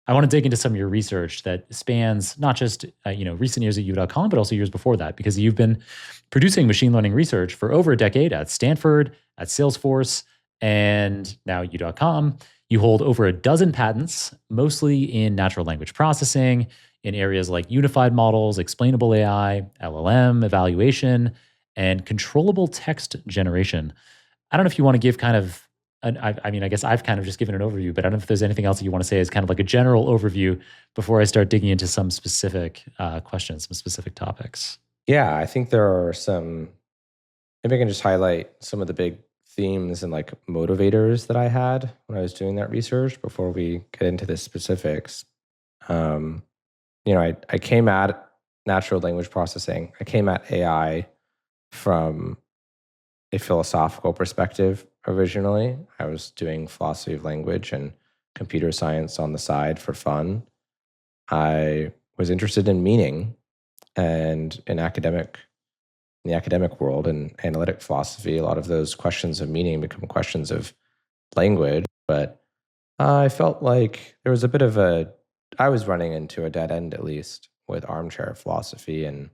I want to dig into some of your research that spans not just recent years at U.com, but also years before that, because you've been producing machine learning research for over a decade at Stanford, at Salesforce, and now U.com. You hold over a dozen patents, mostly in natural language processing, in areas like unified models, explainable AI, LLM evaluation, and controllable text generation. I don't know if you want to give kind of I guess I've kind of just given an overview, but I don't know if there's anything else that you want to say as kind of like a general overview before I start digging into some specific questions, some specific topics. Yeah, I think there are maybe I can just highlight some of the big themes and like motivators that I had when I was doing that research before we get into the specifics. I came at natural language processing, I came at AI from a philosophical perspective originally. I was doing philosophy of language and computer science on the side for fun. I was interested in meaning and in the academic world and analytic philosophy. A lot of those questions of meaning become questions of language. But I felt like there was I was running into a dead end, at least, with armchair philosophy. And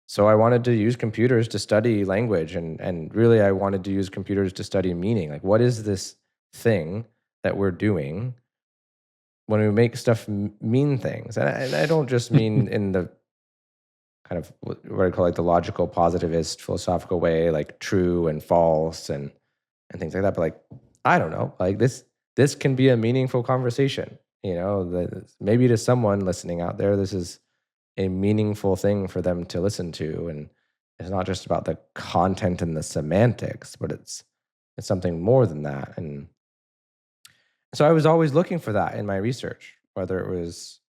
so I wanted to use computers to study language, and really I wanted to use computers to study meaning. Like, what is this thing that we're doing when we make stuff mean things? And I don't just mean in the kind of what I call like the logical positivist philosophical way, like true and false and things like that. But like, I don't know, like this can be a meaningful conversation. Maybe to someone listening out there, this is a meaningful thing for them to listen to, and it's not just about the content and the semantics, but it's something more than that. And so I was always looking for that in my research, whether it was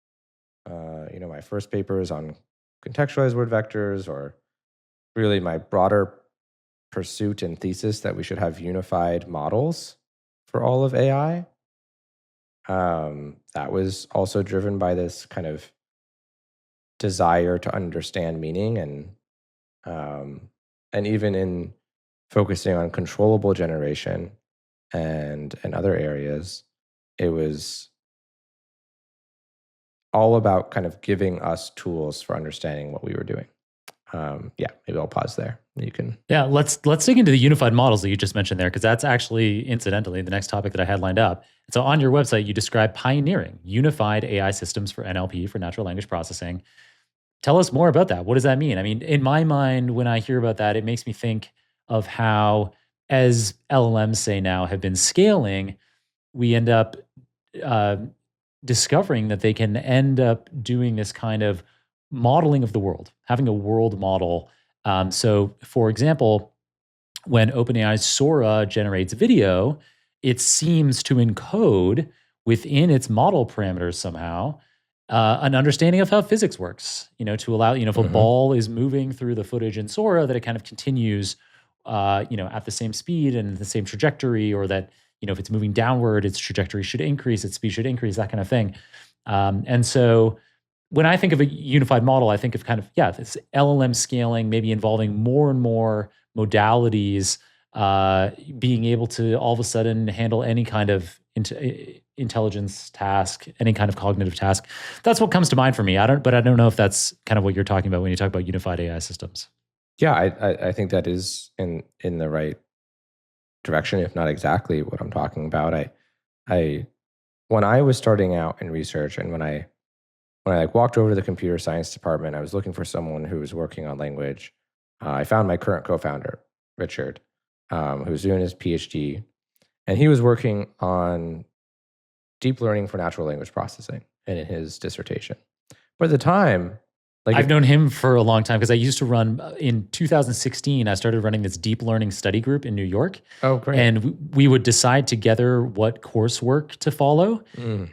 my first papers on contextualized word vectors, or really my broader pursuit and thesis that we should have unified models for all of AI. That was also driven by this kind of desire to understand meaning, and even in focusing on controllable generation and other areas, it was all about kind of giving us tools for understanding what we were doing. Maybe I'll pause there. You can. Yeah, let's dig into the unified models that you just mentioned there, because that's actually incidentally the next topic that I had lined up. So on your website, you describe pioneering unified AI systems for NLP, for natural language processing. Tell us more about that. What does that mean? I mean, in my mind, when I hear about that, it makes me think of how, as LLMs say now, have been scaling, we end up discovering that they can end up doing this kind of modeling of the world, having a world model. So, for example, when OpenAI's Sora generates video, it seems to encode within its model parameters somehow an understanding of how physics works, to allow, if a ball is moving through the footage in Sora, that it kind of continues, at the same speed and the same trajectory, or that, if it's moving downward, its trajectory should increase, its speed should increase, that kind of thing. And so when I think of a unified model, I think of kind of, this LLM scaling, maybe involving more and more modalities, being able to all of a sudden handle any kind of intelligence task, any kind of cognitive task. That's what comes to mind for me. I don't know if that's kind of what you're talking about when you talk about unified AI systems. Yeah, I think that is in the right direction, if not exactly what I'm talking about. I when I was starting out in research, and when I like walked over to the computer science department, I was looking for someone who was working on language. I found my current co-founder, Richard, who was doing his PhD, and he was working on deep learning for natural language processing in his dissertation. But at the time, I've known him for a long time, because I used to run, in 2016, I started running this deep learning study group in New York. Oh, great. And we would decide together what coursework to follow.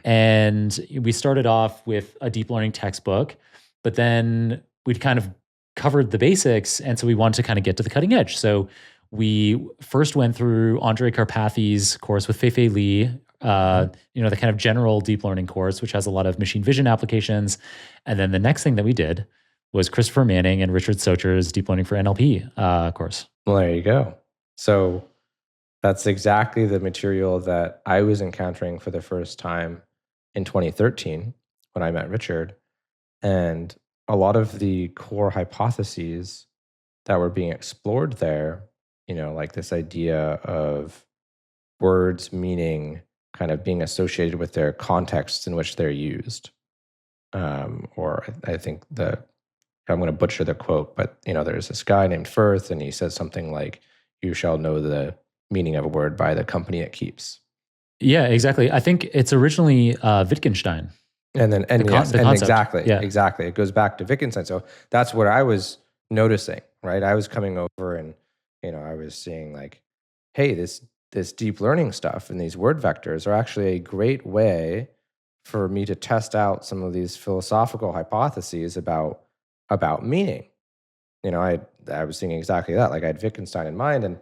And we started off with a deep learning textbook, but then we'd kind of covered the basics. And so we wanted to kind of get to the cutting edge. So we first went through Andre Karpathy's course with Fei-Fei Li, the kind of general deep learning course, which has a lot of machine vision applications. And then the next thing that we did was Christopher Manning and Richard Socher's deep learning for NLP course. Well, there you go. So that's exactly the material that I was encountering for the first time in 2013 when I met Richard. And a lot of the core hypotheses that were being explored there, like this idea of words meaning kind of being associated with their contexts in which they're used. Or I think I'm going to butcher the quote, but there's this guy named Firth, and he says something like, "You shall know the meaning of a word by the company it keeps." Yeah, exactly. I think it's originally Wittgenstein. And then, The concept. Exactly. It goes back to Wittgenstein. So that's what I was noticing, right? I was coming over and, I was seeing like, hey, this deep learning stuff and these word vectors are actually a great way for me to test out some of these philosophical hypotheses about meaning. I was thinking exactly that. Like I had Wittgenstein in mind,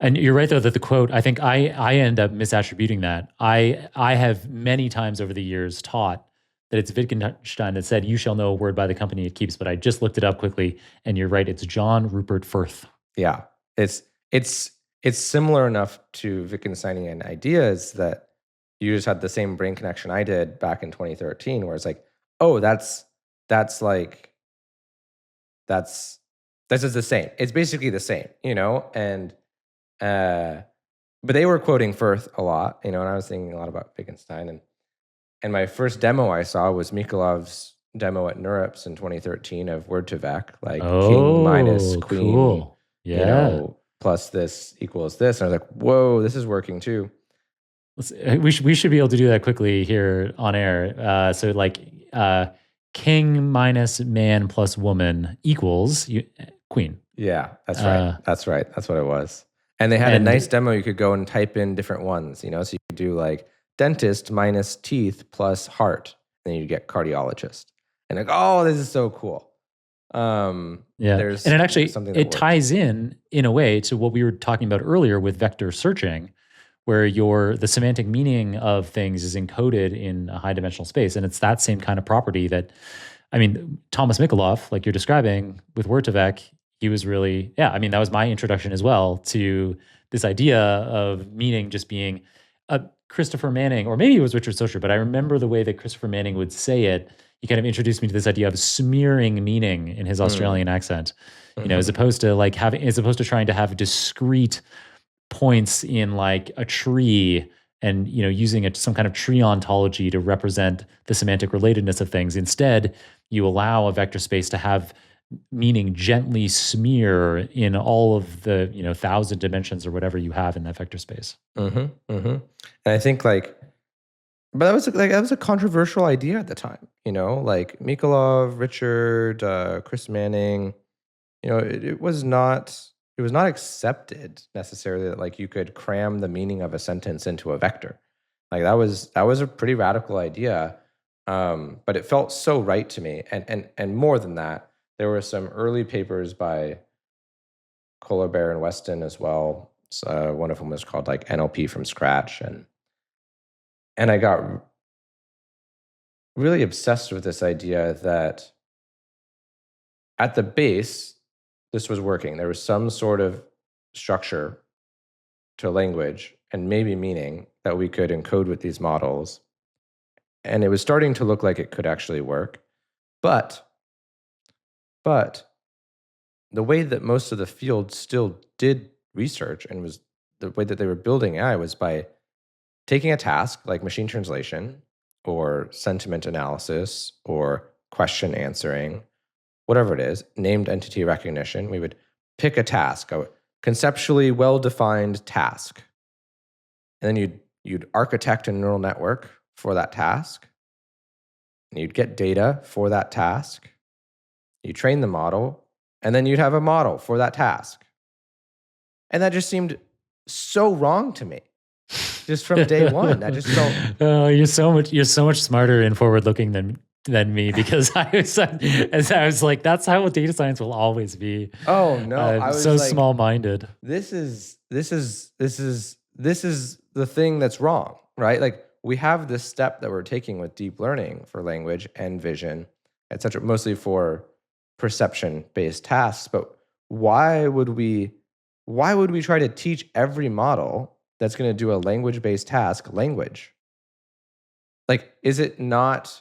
and you're right, though, that the quote, I think I end up misattributing that. I have many times over the years taught that it's Wittgenstein that said, "You shall know a word by the company it keeps," but I just looked it up quickly, and you're right, it's John Rupert Firth. Yeah, it's similar enough to Wittgensteinian ideas that you just had the same brain connection I did back in 2013, where it's like, oh, this is the same. It's basically the same, and but they were quoting Firth a lot, and I was thinking a lot about Wittgenstein, and my first demo I saw was Mikolov's demo at NeurIPS in 2013 of Word2Vec, like king minus queen, cool. Yeah. Plus this equals this. And I was like, whoa, this is working too. We should be able to do that quickly here on air. So like king minus man plus woman equals queen. Yeah, that's right. That's right. That's what it was. And they had a nice demo. You could go and type in different ones, so you could do like dentist minus teeth plus heart. Then you get cardiologist. And like, oh, this is so cool. And it ties in a way to what we were talking about earlier with vector searching, where the semantic meaning of things is encoded in a high dimensional space. And it's that same kind of property that, Thomas Mikolov, like you're describing with Word2Vec, he was really, that was my introduction as well to this idea of meaning just being a Christopher Manning, or maybe it was Richard Socher, but I remember the way that Christopher Manning would say it. He kind of introduced me to this idea of smearing meaning in his Australian accent, as opposed to trying to have discrete points in like a tree and, using some kind of tree ontology to represent the semantic relatedness of things. Instead, you allow a vector space to have meaning gently smear in all of the 1,000 dimensions or whatever you have in that vector space. And I think but that was a controversial idea at the time, like Mikolov, Richard, Chris Manning, it was not accepted necessarily that like you could cram the meaning of a sentence into a vector. Like that was a pretty radical idea, but it felt so right to me. And more than that, there were some early papers by Colabert and Weston as well. So, one of them was called like NLP from scratch, and I got really obsessed with this idea that at the base, this was working. There was some sort of structure to language and maybe meaning that we could encode with these models. And it was starting to look like it could actually work. But the way that most of the field still did research and was the way that they were building AI was by taking a task like machine translation or sentiment analysis or question answering, whatever it is, named entity recognition. We would pick a task, a conceptually well-defined task. And then you'd architect a neural network for that task. And you'd get data for that task. You train the model, and then you'd have a model for that task. And that just seemed so wrong to me. Just from day one, that just felt. Oh, you're so much smarter and forward-looking than me, because I was like, that's how data science will always be. Oh no, I was so like, small-minded. This is the thing that's wrong, right? Like we have this step that we're taking with deep learning for language and vision, etc., mostly for perception-based tasks. But why would we try to teach every model that's going to do a language-based task language? Like, is it not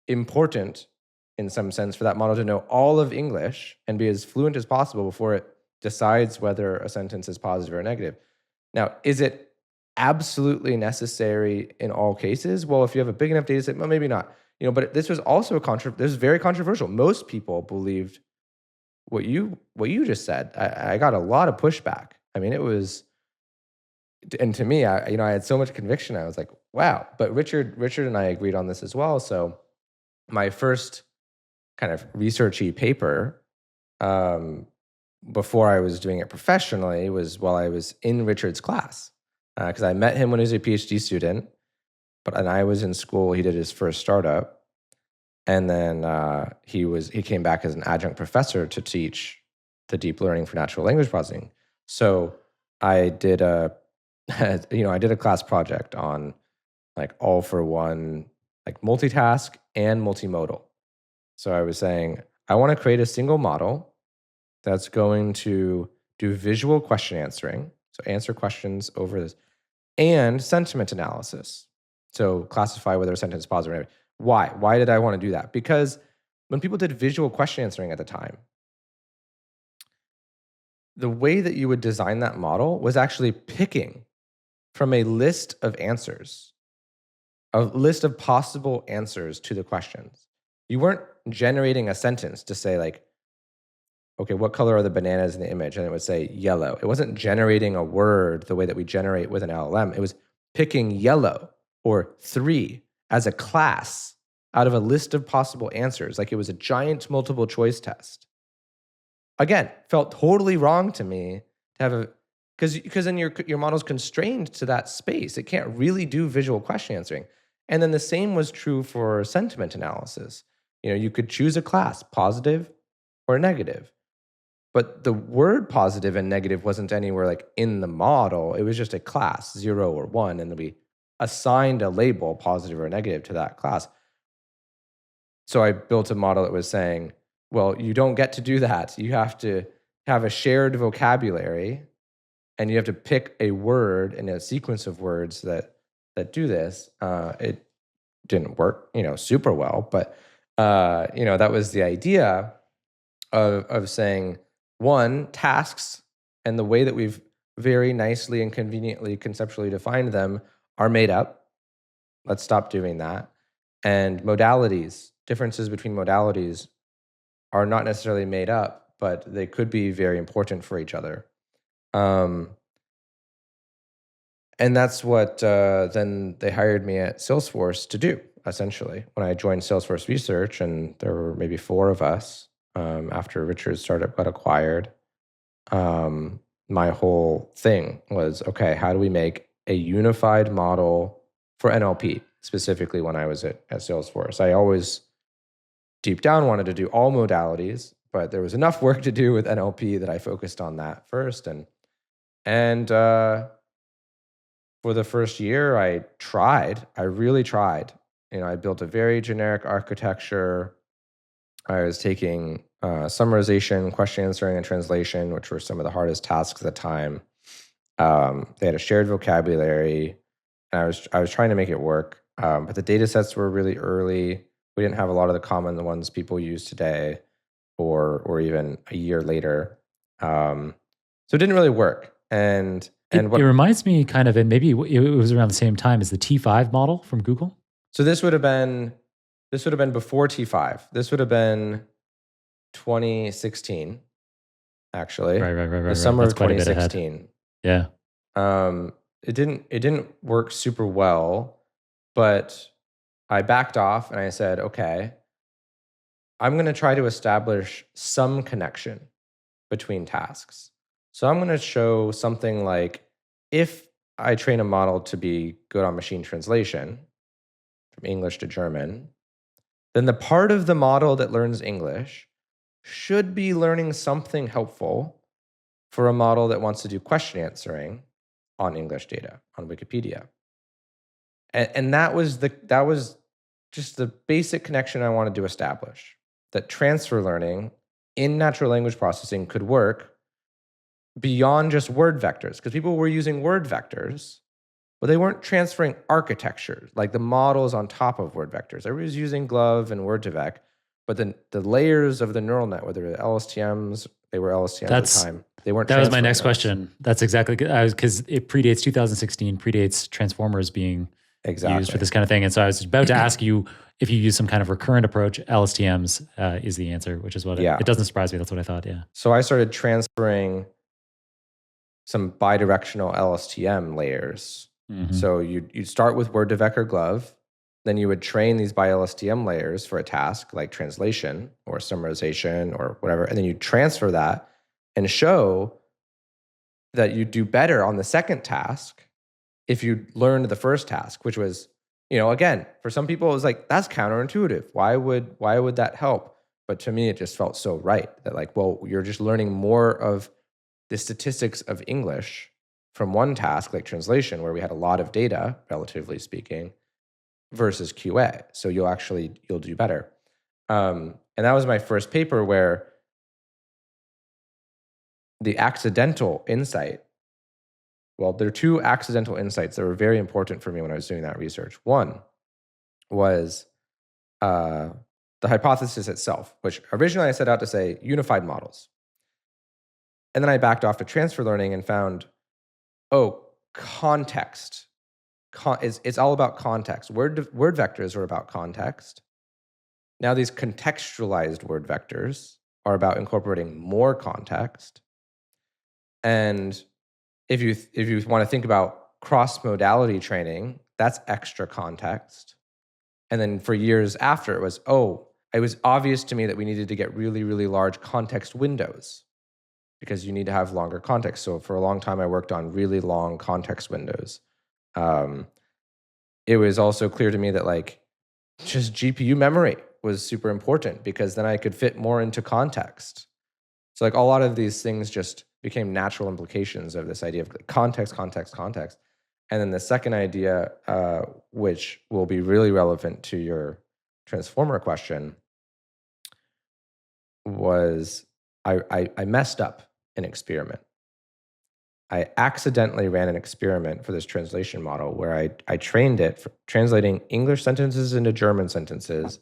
important in some sense for that model to know all of English and be as fluent as possible before it decides whether a sentence is positive or negative? Now, is it absolutely necessary in all cases? Well, if you have a big enough data set, well, maybe not. But this was also this was very controversial. Most people believed what you just said. I got a lot of pushback. I mean, it was, and to me, I had so much conviction. I was like, wow. But Richard and I agreed on this as well. So my first kind of researchy paper, before I was doing it professionally, was while I was in Richard's class, because I met him when he was a PhD student, and I was in school. He did his first startup, and then he came back as an adjunct professor to teach the deep learning for natural language processing. So I did I did a class project on like all for one, like multitask and multimodal. So I was saying, I want to create a single model that's going to do visual question answering, so answer questions over this, and sentiment analysis. So classify whether a sentence is positive or negative. Why? Why did I want to do that? Because when people did visual question answering at the time, the way that you would design that model was actually picking from a list of answers, a list of possible answers to the questions. You weren't generating a sentence to say like, okay, what color are the bananas in the image? And it would say yellow. It wasn't generating a word the way that we generate with an LLM. It was picking yellow or 3 as a class out of a list of possible answers, like it was a giant multiple choice test. Again, felt totally wrong to me to have a, because then your model's constrained to that space. It can't really do visual question answering. And then the same was true for sentiment analysis. You could choose a class, positive or negative. But the word positive and negative wasn't anywhere like in the model. It was just a class, 0 or 1, and then we assigned a label, positive or negative, to that class. So I built a model that was saying, well, you don't get to do that. You have to have a shared vocabulary, and you have to pick a word and a sequence of words that do this. It didn't work, super well, but that was the idea of saying, one, tasks and the way that we've very nicely and conveniently conceptually defined them are made up. Let's stop doing that. And modalities, differences between modalities are not necessarily made up, but they could be very important for each other. And that's what then they hired me at Salesforce to do, essentially. When I joined Salesforce Research, and there were maybe 4 of us, after Richard's startup got acquired, my whole thing was, okay, how do we make a unified model for NLP, specifically when I was at Salesforce? I always deep down wanted to do all modalities, but there was enough work to do with NLP that I focused on that first. And for the first year, I really tried. I built a very generic architecture. I was taking summarization, question answering, and translation, which were some of the hardest tasks at the time. They had a shared vocabulary, and I was trying to make it work. But the data sets were really early. We didn't have a lot of the common ones people use today, or even a year later. So it didn't really work. And it reminds me kind of, and maybe it was around the same time as the T5 model from Google. So this would have been before T5. This would have been 2016, actually. Right. The summer of 2016. Yeah. It didn't work super well, but I backed off and I said, okay, I'm going to try to establish some connection between tasks. So I'm going to show something like, if I train a model to be good on machine translation from English to German, then the part of the model that learns English should be learning something helpful for a model that wants to do question answering on English data on Wikipedia. And that was just the basic connection I wanted to establish, that transfer learning in natural language processing could work beyond just word vectors, because people were using word vectors but they weren't transferring architecture, like the models on top of word vectors. Everybody was using GloVe and Word2Vec, but then the layers of the neural net, whether they're LSTMs, they were LSTMs at the time, they weren't That was my transferring next those. question. That's exactly because it predates 2016, predates transformers being used for this kind of thing. And so I was about to ask you if you use some kind of recurrent approach. LSTMs is the answer, which is what it doesn't surprise me. That's what I thought. Yeah. So I started transferring some bidirectional LSTM layers. So you'd start with Word2Vec or GloVe, then you would train these bi-LSTM layers for a task like translation or summarization or whatever, and then you transfer that and show that you do better on the second task if you learned the first task, which was, again, for some people it was like, that's counterintuitive. Why would that help? But to me, it just felt so right that like, well, you're just learning more of the statistics of English from one task like translation, where we had a lot of data, relatively speaking, versus QA. So you'll do better. And that was my first paper where the accidental insight, well, there are two accidental insights that were very important for me when I was doing that research. One was the hypothesis itself, which originally I set out to say unified models. And then I backed off to transfer learning and found, context. It's all about context. Word vectors are about context. Now these contextualized word vectors are about incorporating more context. And if you want to think about cross-modality training, that's extra context. And then for years after, it was obvious to me that we needed to get really, really large context windows because you need to have longer context. So for a long time, I worked on really long context windows. It was also clear to me that like just GPU memory was super important because then I could fit more into context. So like a lot of these things just became natural implications of this idea of context. And then the second idea, which will be really relevant to your transformer question, was I messed up an experiment. I accidentally ran an experiment for this translation model where I trained it for translating English sentences into German sentences,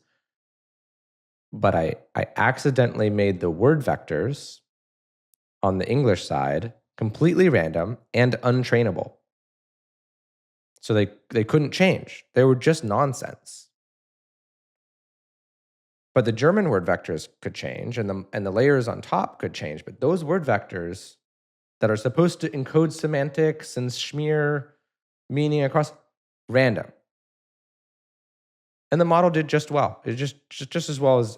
but I accidentally made the word vectors on the English side completely random and untrainable. So they couldn't change. They were just nonsense. But the German word vectors could change and the layers on top could change. But those word vectors that are supposed to encode semantics and smear meaning across, random. And the model did just well. It just as well as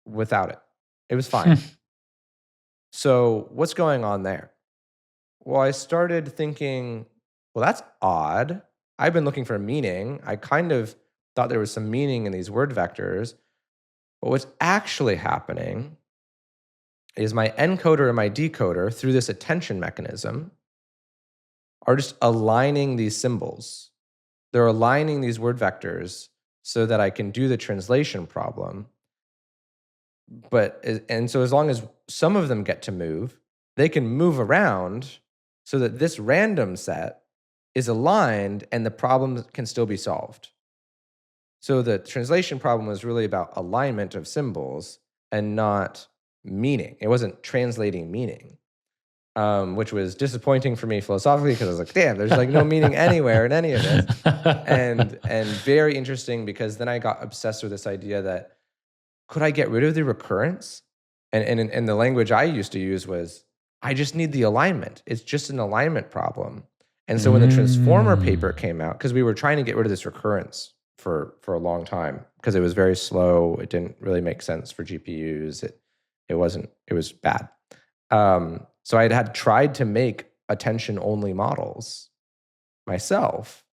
without it. It was fine. So what's going on there? Well, I started thinking, well, that's odd. I've been looking for meaning. I kind of thought there was some meaning in these word vectors. But what's actually happening is my encoder and my decoder, through this attention mechanism, are just aligning these symbols. They're aligning these word vectors so that I can do the translation problem. And so as long as some of them get to move, they can move around so that this random set is aligned and the problem can still be solved. So the translation problem was really about alignment of symbols and not meaning. It wasn't translating meaning, which was disappointing for me philosophically because I was like, damn, there's like no meaning anywhere in any of this. And very interesting because then I got obsessed with this idea that could I get rid of the recurrence? And the language I used to use was, I just need the alignment. It's just an alignment problem. And so when the transformer paper came out, because we were trying to get rid of this recurrence for a long time, because it was very slow. It didn't really make sense for GPUs. It was bad. So I had tried to make attention-only models myself,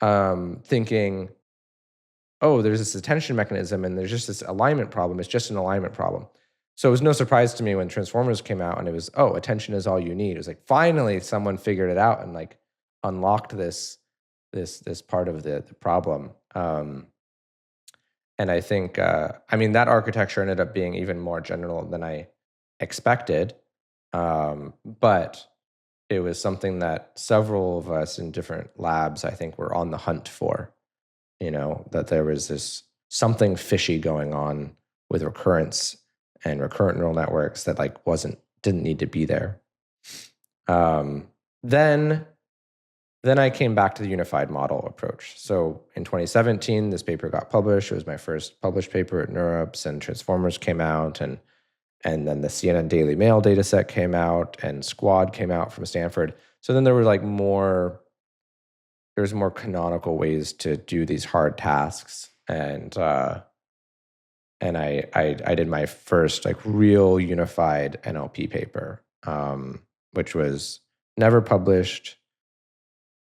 thinking, there's this attention mechanism and there's just this alignment problem. It's just an alignment problem. So it was no surprise to me when transformers came out and it was, attention is all you need. It was like, finally someone figured it out and like unlocked this part of the problem. And I think, that architecture ended up being even more general than I expected. But it was something that several of us in different labs, I think, were on the hunt for. That there was this something fishy going on with recurrence and recurrent neural networks that like didn't need to be there. Then I came back to the unified model approach. So in 2017, this paper got published. It was my first published paper at NeurIPS, and Transformers came out, and then the CNN Daily Mail data set came out, and Squad came out from Stanford. So then there was like more canonical ways to do these hard tasks. And I did my first like real unified NLP paper, which was never published,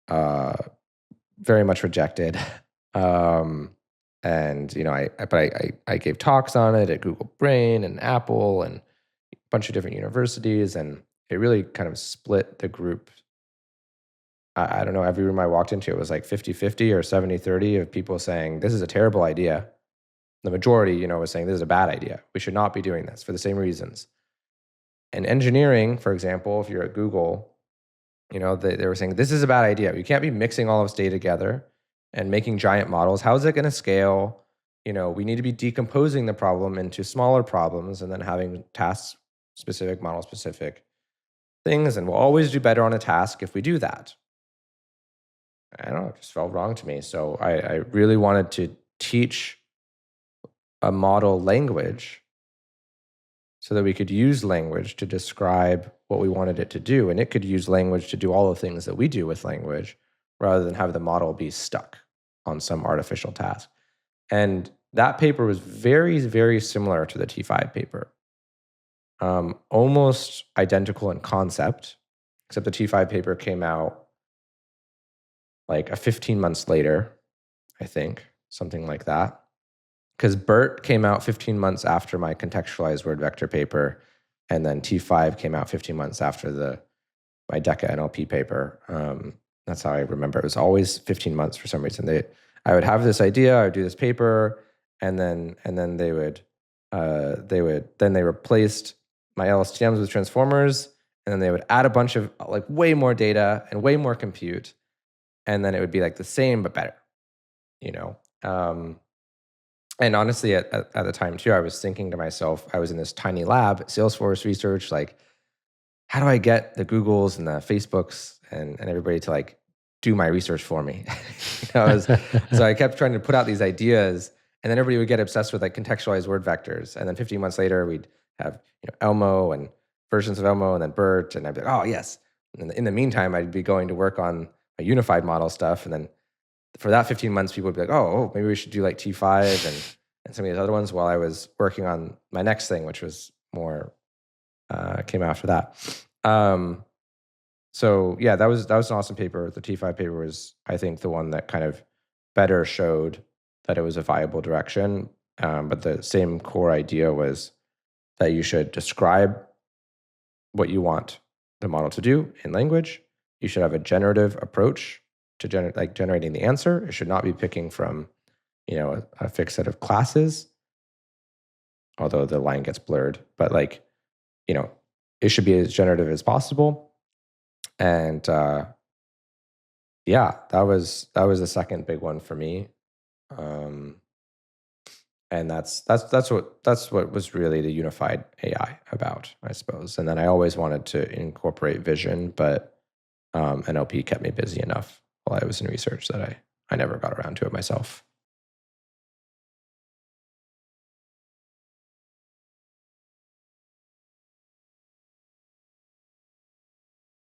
very much rejected. And I gave talks on it at Google Brain and Apple and a bunch of different universities, and it really kind of split the group. I don't know, every room I walked into, it was like 50-50 or 70-30 of people saying, this is a terrible idea. The majority, was saying this is a bad idea. We should not be doing this for the same reasons. And engineering, for example, if you're at Google, they were saying, this is a bad idea. You can't be mixing all of this data together and making giant models. How is it going to scale? We need to be decomposing the problem into smaller problems and then having task-specific, model-specific things. And we'll always do better on a task if we do that. I don't know, it just felt wrong to me. So I really wanted to teach a model language so that we could use language to describe what we wanted it to do. And it could use language to do all the things that we do with language, rather than have the model be stuck on some artificial task. And that paper was very, very similar to the T5 paper. Almost identical in concept, except the T5 paper came out like 15 months later, I think, something like that. Because BERT came out 15 months after my contextualized word vector paper, and then T5 came out 15 months after my DECA NLP paper. That's how I remember. It was always 15 months for some reason. I would have this idea, I would do this paper, and then they replaced my LSTMs with transformers, and then they would add a bunch of like way more data and way more compute, and then it would be like the same but better, And honestly, at the time too, I was thinking to myself, I was in this tiny lab, Salesforce research, like, how do I get the Googles and the Facebooks and everybody to like do my research for me? So I kept trying to put out these ideas, and then everybody would get obsessed with like contextualized word vectors. And then 15 months later, we'd have Elmo and versions of Elmo, and then BERT, and I'd be like, oh yes. And in the meantime, I'd be going to work on a unified model stuff, and then for that 15 months, people would be like, oh, maybe we should do like T5 and some of these other ones, while I was working on my next thing, which was more, came after that. So yeah, that was an awesome paper. The T5 paper was, I think, the one that kind of better showed that it was a viable direction. But the same core idea was that you should describe what you want the model to do in language. You should have a generative approach to generating the answer. It should not be picking from, a fixed set of classes, although the line gets blurred. But it should be as generative as possible. And yeah, that was the second big one for me. And that's what was really the unified AI about, I suppose. And then I always wanted to incorporate vision, but NLP kept me busy enough while I was in research that I never got around to it myself.